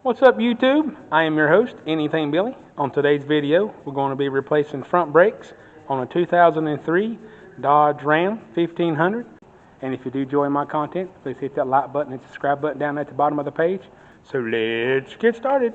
What's up YouTube? I am your host, Anything Billy. On today's video, we're going to be replacing front brakes on a 2003 Dodge Ram 1500. And if you do enjoy my content, please hit that like button and subscribe button down at the bottom of the page. So let's get started.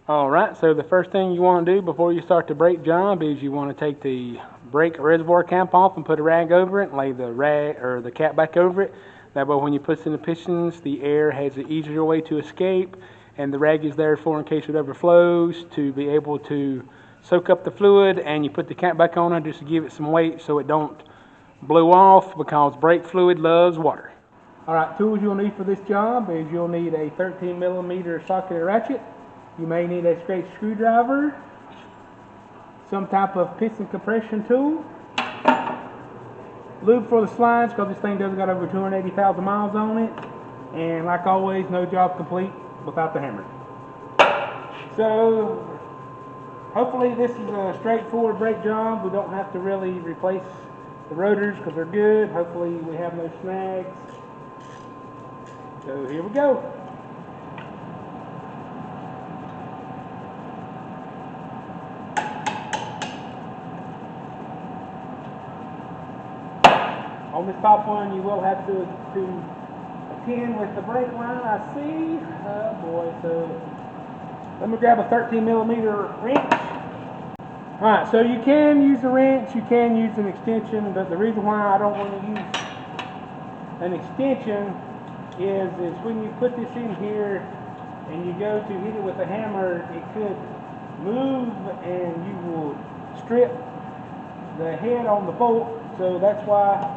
Alright, so the first thing you want to do before you start the brake job is you want to take the brake reservoir cap off and put a rag over it and lay the rag or the cap back over it. That way when you push in the pistons, the air has an easier way to escape, and the rag is there for in case it overflows to be able to soak up the fluid, and you put the cap back on it just to give it some weight so it don't blow off, because brake fluid loves water. Alright, tools you'll need for this job is you'll need a 13mm socket and ratchet. You may need a straight screwdriver, some type of piston compression tool, lube for the slides because this thing does got over 280,000 miles on it, and like always, no job complete without the hammer. So hopefully this is a straightforward brake job. We don't have to really replace the rotors because they're good. Hopefully we have no snags. So here we go. On this top one, you will have to do a pin with the brake line, I see. Oh boy, so let me grab a 13mm wrench. Alright, so you can use a wrench, you can use an extension, but the reason why I don't want to use an extension is when you put this in here and you go to hit it with a hammer, it could move and you will strip the head on the bolt. So that's why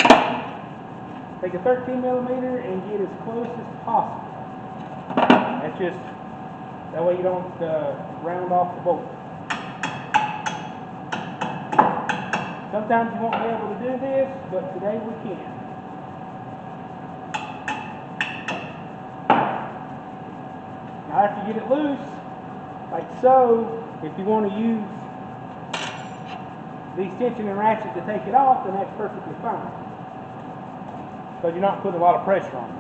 take a 13mm and get as close as possible. That's just, that way you don't round off the bolt. Sometimes you won't be able to do this, but today we can. Now after you get it loose, like so, if you want to use the extension and ratchet to take it off, then that's perfectly fine. Because you're not putting a lot of pressure on it.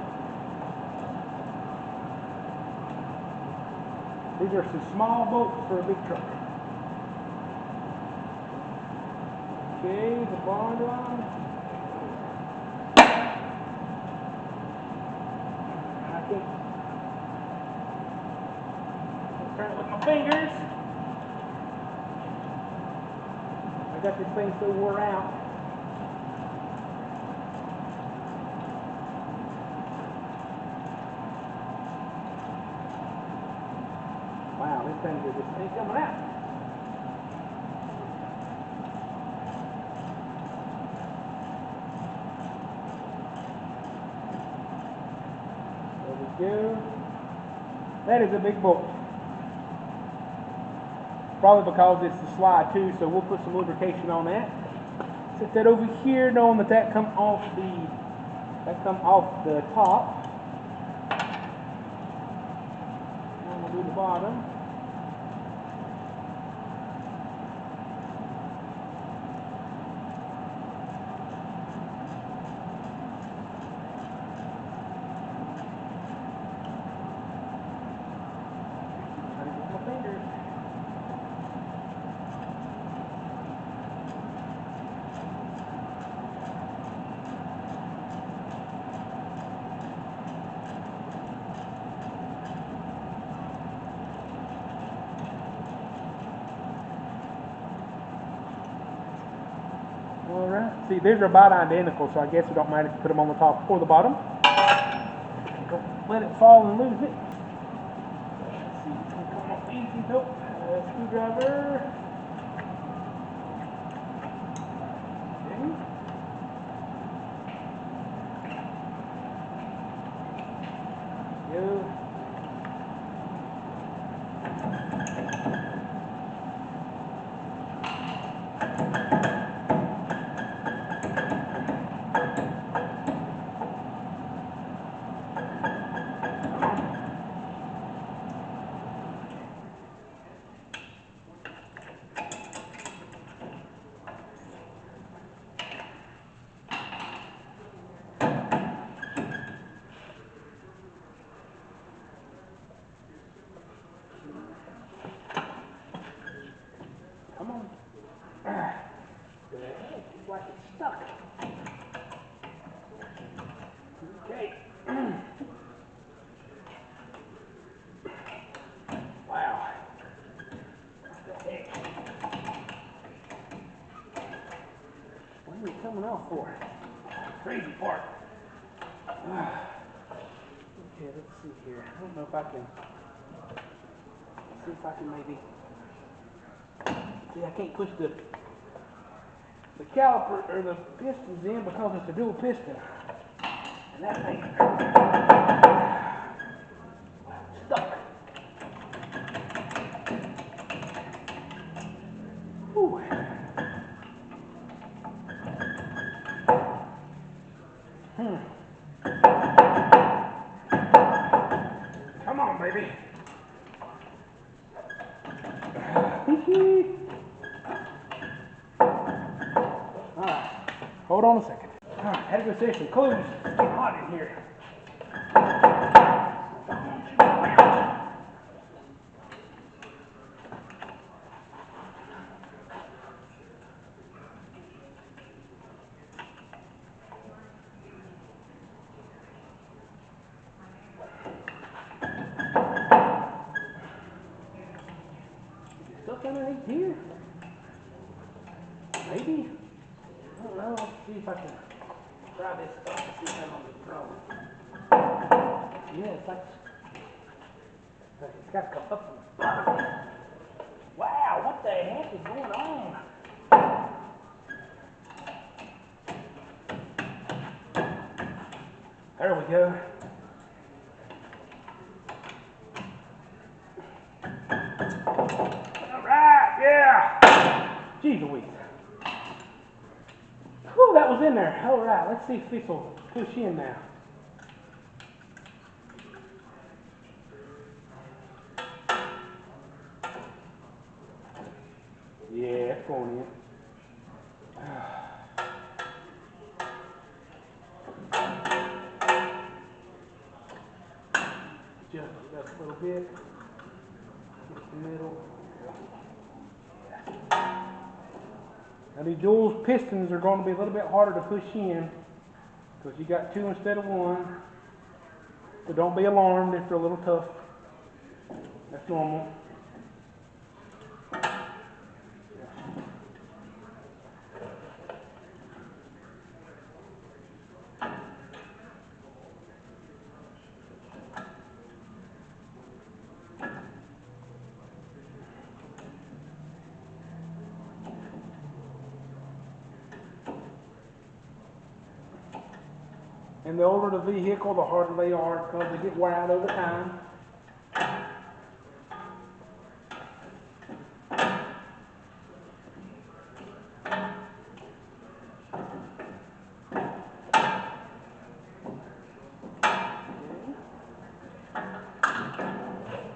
These are some small bolts for a big truck. Okay, the bond line. I think I'll turn it with my fingers. I got this thing so wore out. Wow, this thing just ain't coming out. There we go. That is a big bolt. Probably because it's the slide too, so we'll put some lubrication on that. Set that over here, knowing that come off the top. And we'll do the bottom. Alright, see, these are about identical, so I guess it don't matter if you put them on the top or the bottom. Don't let it fall and lose it. Let's see, it's going to come off easy. Nope. Screwdriver. Okay. Go. for. Crazy part. Okay, let's see here. I don't know if I can. Let's see if I can maybe. See, I can't push the caliper or the pistons in because it's a dual piston, and that thing stuck. Whew. Come on, baby. Alright, hold on a second. Alright, had to go say some clues. It's getting hot in here. Stuff underneath here? Maybe? I don't know. Let's see if I can try this stuff and see if I'm on the problem. Yeah, it's like it's got to come up from the bottom. Wow, what the heck is going on? There we go. Alright, yeah! Gee Louise. Whew, that was in there. Alright, let's see if this will push in now. Yeah, it's going in. Just a little bit. Just the middle. Now these dual pistons are going to be a little bit harder to push in because you got two instead of one. So don't be alarmed if they're a little tough. That's normal. And the older the vehicle, the harder they are because they get wear out over time.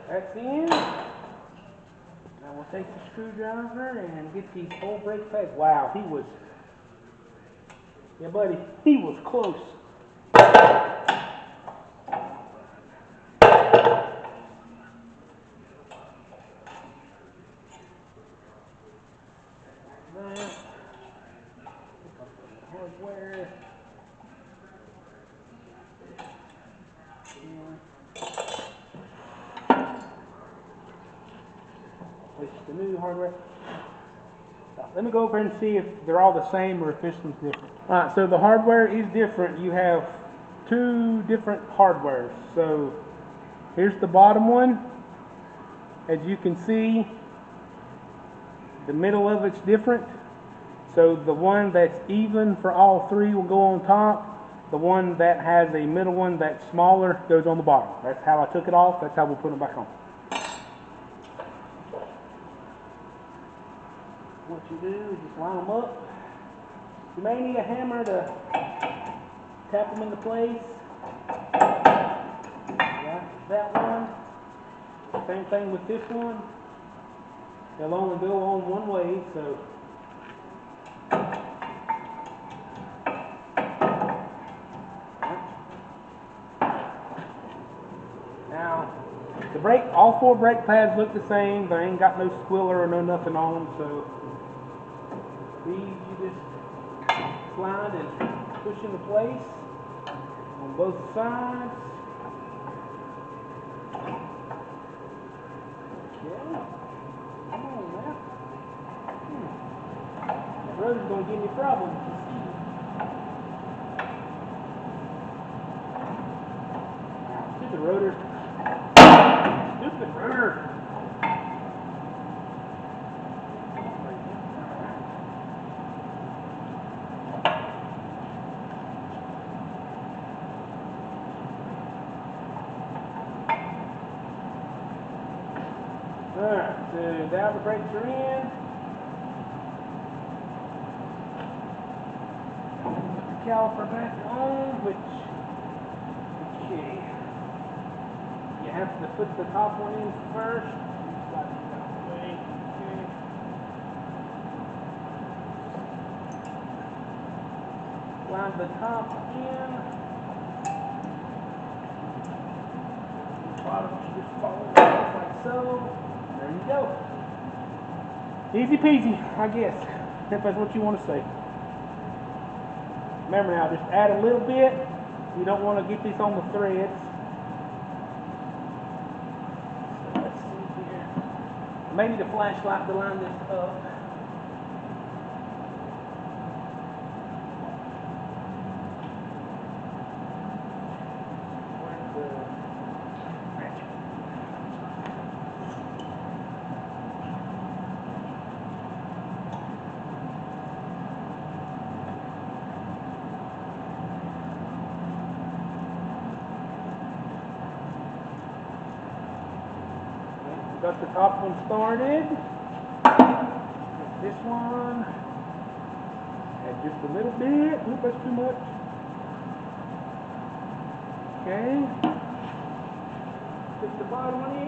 That's in. Now we'll take the screwdriver and get these whole brake pads. Wow, yeah buddy, he was close. Hardware. Place the new hardware. Let me go over and see if they're all the same or if this one's different. Alright, so the hardware is different. You have two different hardwares. So here's the bottom one. As you can see, the middle of it's different. So the one that's even for all three will go on top. The one that has a middle one that's smaller goes on the bottom. That's how I took it off. That's how we'll put them back on. What you do is just line them up. You may need a hammer to tap them into place. Got that one. Same thing with this one. They'll only go on one way, so. Now, the brake, all four brake pads look the same. They ain't got no squiller or no nothing on them, so these you just slide and push into place on both sides. Okay, come on now. That road is going to give me problems. rotor. Stupid rotor. Alright, so now the brakes are in. Put the caliper back on, which, okay. You have to put the top one in first. Slide it out the way. Okay. Slide the top in. The bottom should just fall off like so. There you go. Easy peasy, I guess, if that's what you want to say. Remember now, just add a little bit. You don't want to get this on the threads. So let's see here. Maybe the flashlight to line this up. Where's the match? Got the top one started. This one. Add just a little bit. Oop, that's too much. Okay. Put the bottom one in.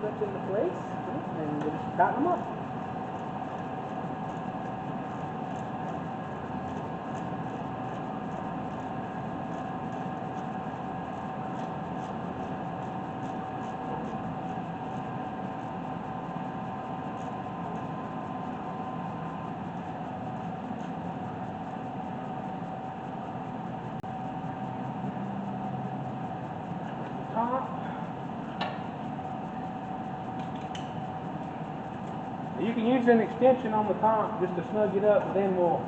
That's into place, and we'll just tighten them up. Top. You can use an extension on the top just to snug it up, and then we'll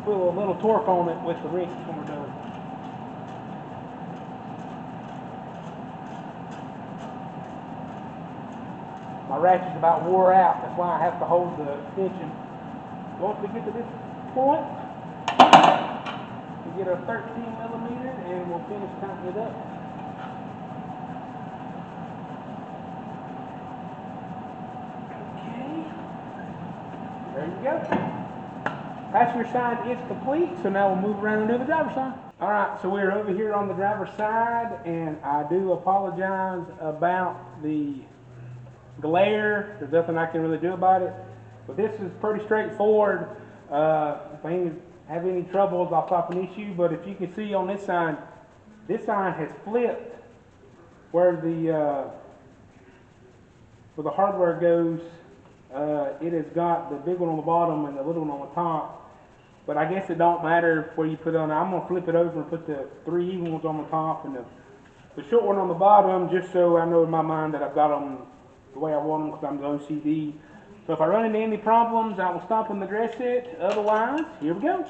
put a little torque on it with the wrench when we're done. My ratchet's about wore out, that's why I have to hold the extension. Once we get to this point, we get a 13mm and we'll finish tightening it up. There you go. Passenger side is complete, so now we'll move around and do the driver's side. Alright, so we're over here on the driver's side, and I do apologize about the glare. There's nothing I can really do about it. But this is pretty straightforward. If I have any troubles, I'll stop an issue. But if you can see on this side has flipped where the hardware goes. It has got the big one on the bottom and the little one on the top, but I guess it don't matter where you put it on. I'm going to flip it over and put the 3 even ones on the top and the short one on the bottom, just so I know in my mind that I've got them the way I want them, because I'm the OCD. So if I run into any problems, I will stop and address it. Otherwise, here we go.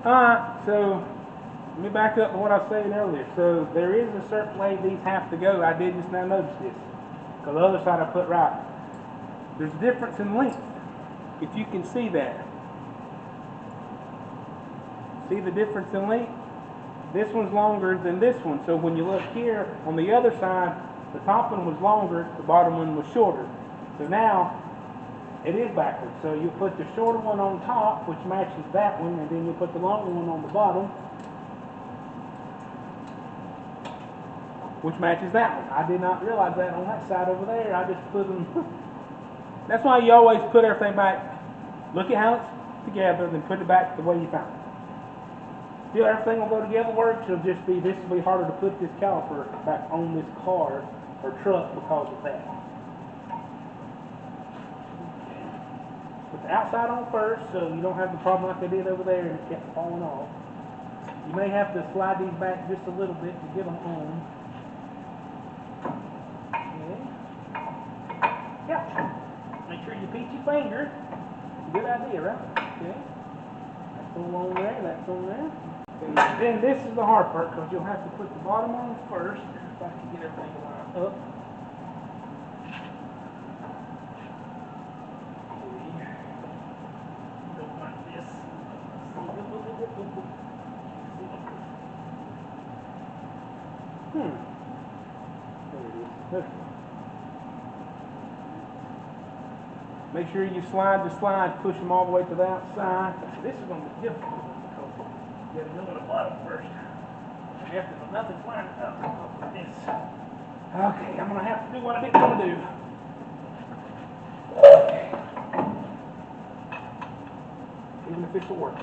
Alright, so let me back up to what I was saying earlier. So there is a certain way these have to go. I did just now notice this. Because the other side I put right. There's a difference in length. If you can see that. See the difference in length? This one's longer than this one. So when you look here, on the other side, the top one was longer, the bottom one was shorter. So now, it is backwards. So you put the shorter one on top, which matches that one, and then you put the longer one on the bottom, which matches that one. I did not realize that on that side over there. I just put them. That's why you always put everything back. Look at how it's together, then put it back the way you found it. Still, everything will go together, works. It'll just be, this will be harder to put this caliper back on this car or truck because of that. Put the outside on first, so you don't have the problem like I did over there and it kept falling off. You may have to slide these back just a little bit to get them on. Okay. Yeah. Make sure you pinch your finger. Good idea, right? Okay. That's on there, that's on there. Okay. Then this is the hard part, because you'll have to put the bottom on first. If I can get everything lined up. Go like this. There it is. Okay. Make sure you slide the slides, push them all the way to the outside. This is going to be difficult because you got to go to the bottom first. And after nothing's lined up like this. Okay, I'm going to have to do what I didn't want to do. Okay. Even if it's a work.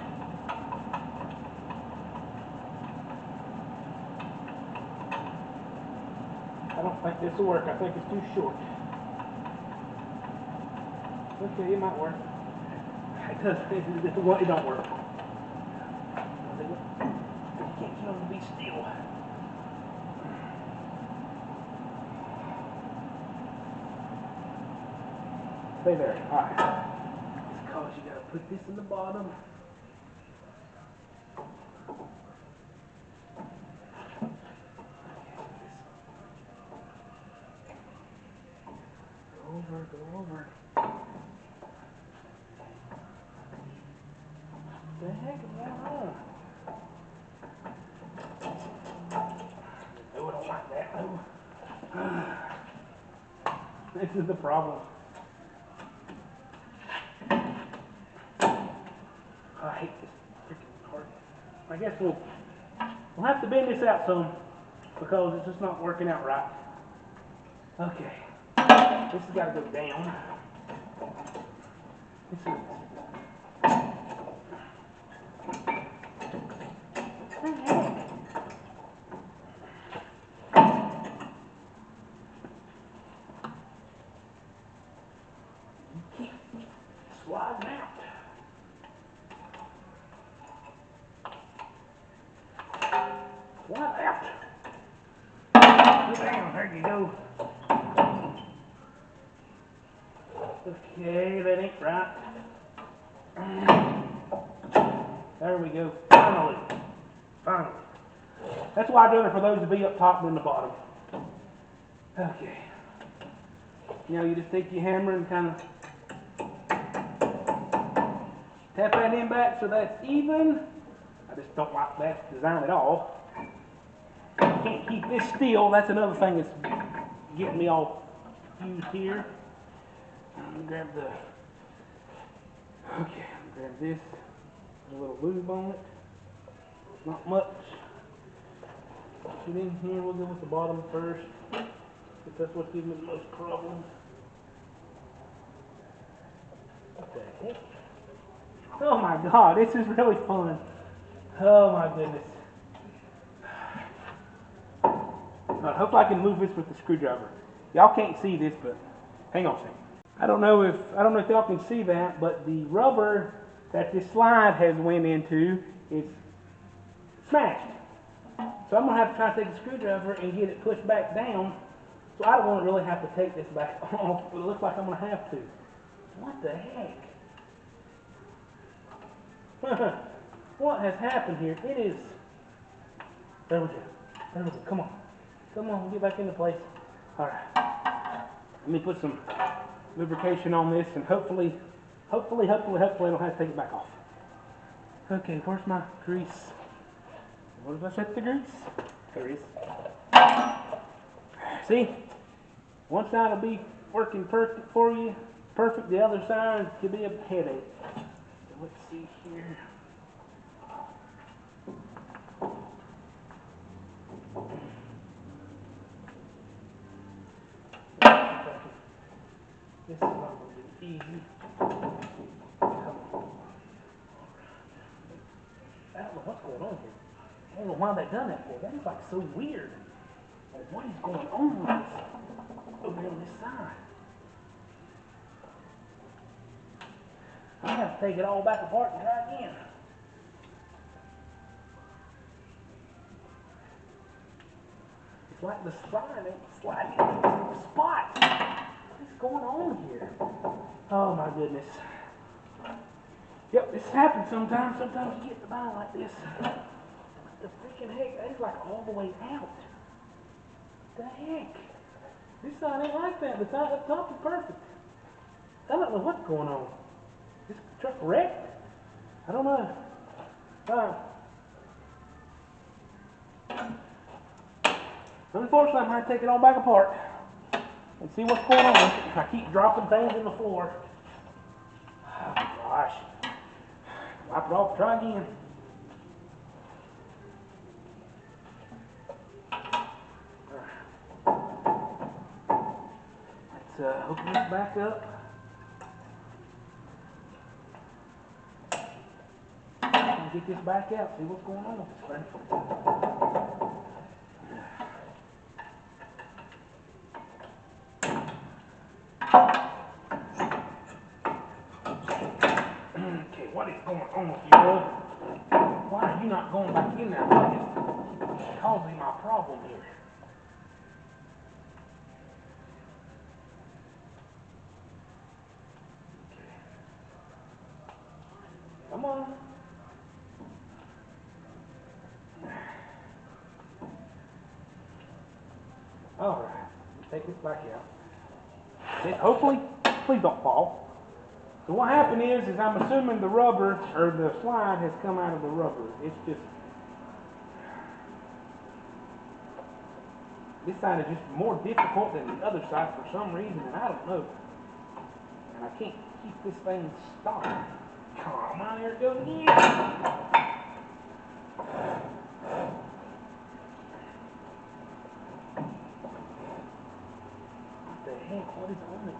I don't think this will work. I think it's too short. Okay, it might work. It does. It don't work. You can't get them to be still. Stay there. All right. It's because you got to put this in the bottom. Go over. What the heck is going on? No, I don't like that. No. This is the problem. I hate this freaking part. I guess we'll have to bend this out some because it's just not working out right. Okay. This has got to go down. This is. Keep sliding out. Slide out. Go down. There you go. Okay, that ain't right. There we go. Finally. Finally. That's why I'd rather for those to be up top than the bottom. Okay. You know, you just take your hammer and kind of tap that end back so that's even. I just don't like that design at all. Can't keep this still. That's another thing that's getting me all confused here. I'm gonna grab the. Okay, I'm gonna grab this. A little lube on it. Not much. Get in here. We'll go with the bottom first. Because that's what's giving me the most problems. What the heck? Oh my God, this is really fun. Oh my goodness. I hope I can move this with the screwdriver. Y'all can't see this, but hang on a second. I don't know if y'all can see that, but the rubber that this slide has went into is smashed. So I'm gonna have to try to take a screwdriver and get it pushed back down. So I don't want to really have to take this back off, but it looks like I'm gonna have to. What the heck? what has happened here. It is, there we go, there we go, come on. Come on, get back into place. All right, let me put some lubrication on this and hopefully I don't have to take it back off. Okay, where's my grease? Where did I set the grease? There it is. See, one side will be working perfect for you, perfect. The other side could be a headache. So let's see here. This is not going to be easy. I don't know what's going on here. I don't know why they done that for. That is like so weird. Like, what is going on with this over here on this side? I have to take it all back apart and try again. It's like the slide ain't sliding into the spot. What is going on here? Oh my goodness. Yep, this happens sometimes. Sometimes you get the ball like this. What the freaking heck? That is like all the way out. What the heck? This side ain't like that. The side up top is perfect. I don't know what's going on. This truck wrecked? I don't know. Unfortunately, I'm going to take it all back apart and see what's going on. I keep dropping things in the floor. Oh gosh. Wipe it off, try again. Let's open this back up. And get this back out, see what's going on with this thing. Okay, what is going on with you, bro? Why are you not going back in there? What is causing my problem here? Okay. Come on. Alright, take this back out. Okay, hopefully, please don't fall. So what happened is I'm assuming the rubber, or the slide has come out of the rubber. It's just, this side is just more difficult than the other side for some reason, and I don't know. And I can't keep this thing stopped. Come on, here it goes again. What the heck? What is on it?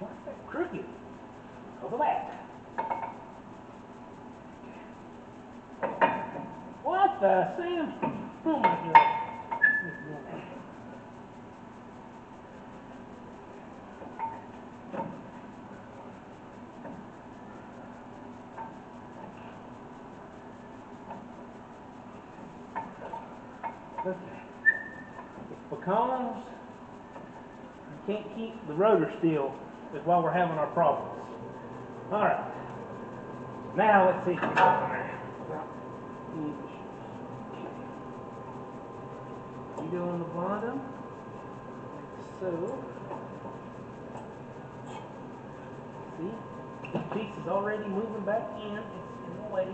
What's that crooked? Over that. What the Sam? Oh my God. Okay. It's because you can't keep the rotor still is why we're having our problems. Alright. Now let's see if we go on there. You go on the bottom, like so. See? This piece is already moving back in. It's in the way.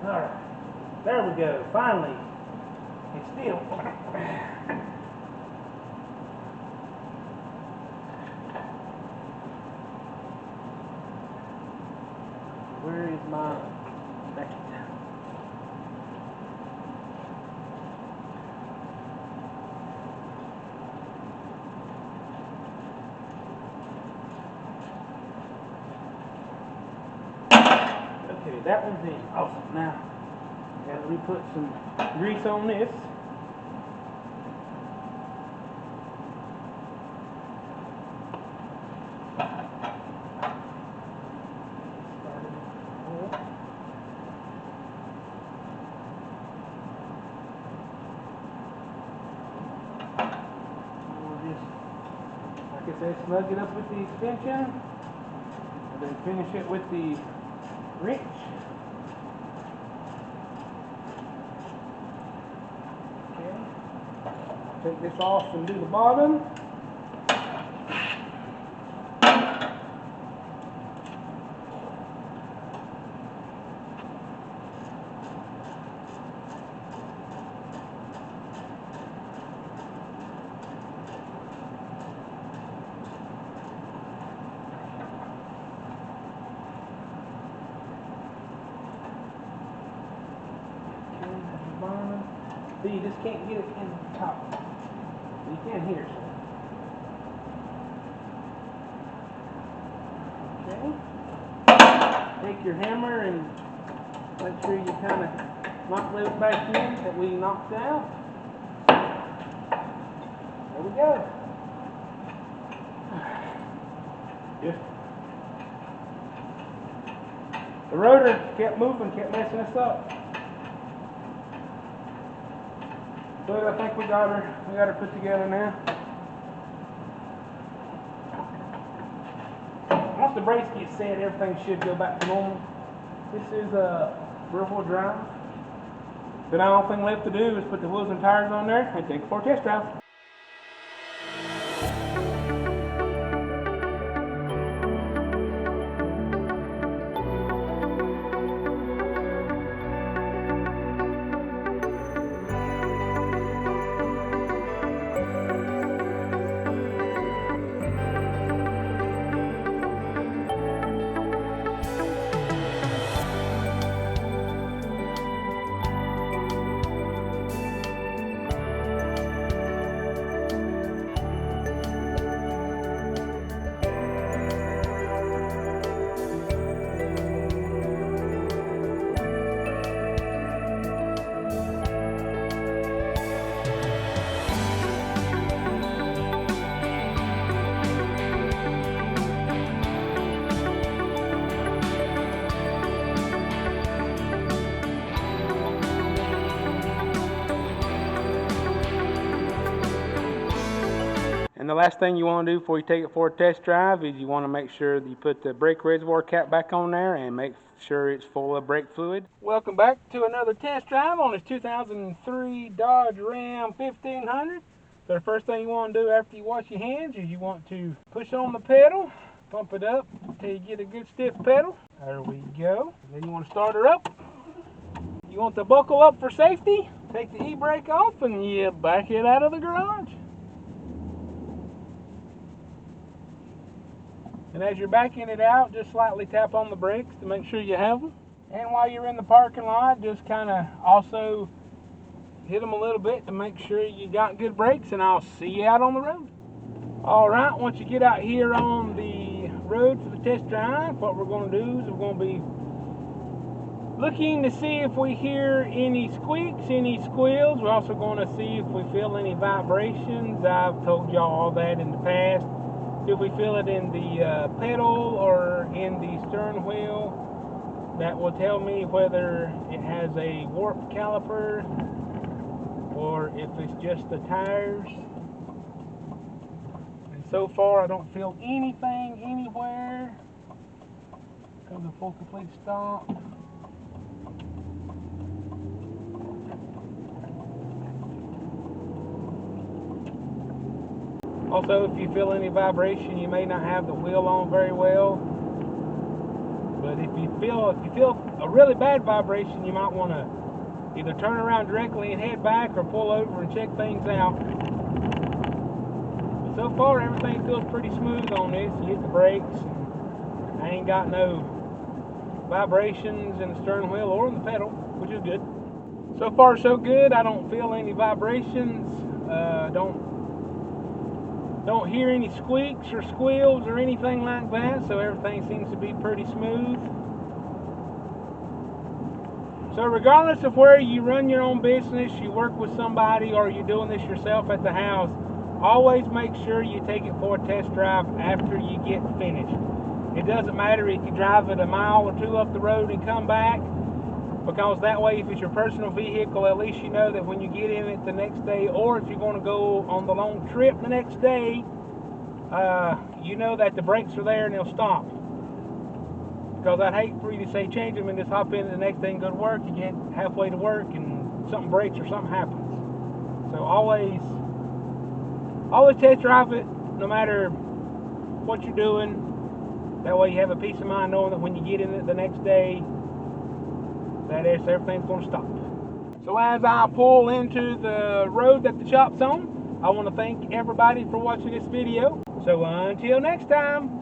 Alright, there we go, finally. It's still. Where is my bucket? Okay, that one's in. Awesome. Now, gotta we put some grease on this. Like I said, snug it up with the extension, and then finish it with the wrench. Okay. Take this off and do the bottom. So you just can't get it in the top. You can here, so. Okay. Take your hammer and make sure you kind of knock those back in that we knocked out. There we go. Just the rotor kept moving, kept messing us up. But I think we got her put together now. Once the brakes get set, everything should go back to normal. This is a rear-wheel drive. The only thing left to do is put the wheels and tires on there and take it for a test drive. And the last thing you want to do before you take it for a test drive is you want to make sure that you put the brake reservoir cap back on there and make sure it's full of brake fluid. Welcome back to another test drive on this 2003 Dodge Ram 1500. So the first thing you want to do after you wash your hands is you want to push on the pedal, pump it up until you get a good stiff pedal. There we go. Then you want to start her up. You want to buckle up for safety. Take the e-brake off and you back it out of the garage. And as you're backing it out, just slightly tap on the brakes to make sure you have them. And while you're in the parking lot, just kind of also hit them a little bit to make sure you got good brakes, and I'll see you out on the road. Alright, once you get out here on the road for the test drive, what we're going to do is we're going to be looking to see if we hear any squeaks, any squeals. We're also going to see if we feel any vibrations. I've told y'all all that in the past. If we feel it in the pedal or in the stern wheel, that will tell me whether it has a warped caliper or if it's just the tires. And so far I don't feel anything anywhere. Come to full complete stop. Also, if you feel any vibration, you may not have the wheel on very well. But if you feel a really bad vibration, you might want to either turn around directly and head back or pull over and check things out. But so far, everything feels pretty smooth on this. You hit the brakes. I ain't got no vibrations in the steering wheel or in the pedal, which is good. So far, so good. I don't feel any vibrations. Don't hear any squeaks or squeals or anything like that, so everything seems to be pretty smooth. So regardless of where you run your own business, you work with somebody, or you're doing this yourself at the house, always make sure you take it for a test drive after you get finished. It doesn't matter if you drive it a mile or two up the road and come back, because that way, if it's your personal vehicle, at least you know that when you get in it the next day, or if you're going to go on the long trip the next day, you know that the brakes are there and they'll stop. Because I'd hate for you to say change them and just hop in the next day and go to work. You get halfway to work and something breaks or something happens. So always test drive it, no matter what you're doing. That way you have a peace of mind knowing that when you get in it the next day, that everything's going to stop. So as I pull into the road that the shop's on, I want to thank everybody for watching this video. So until next time.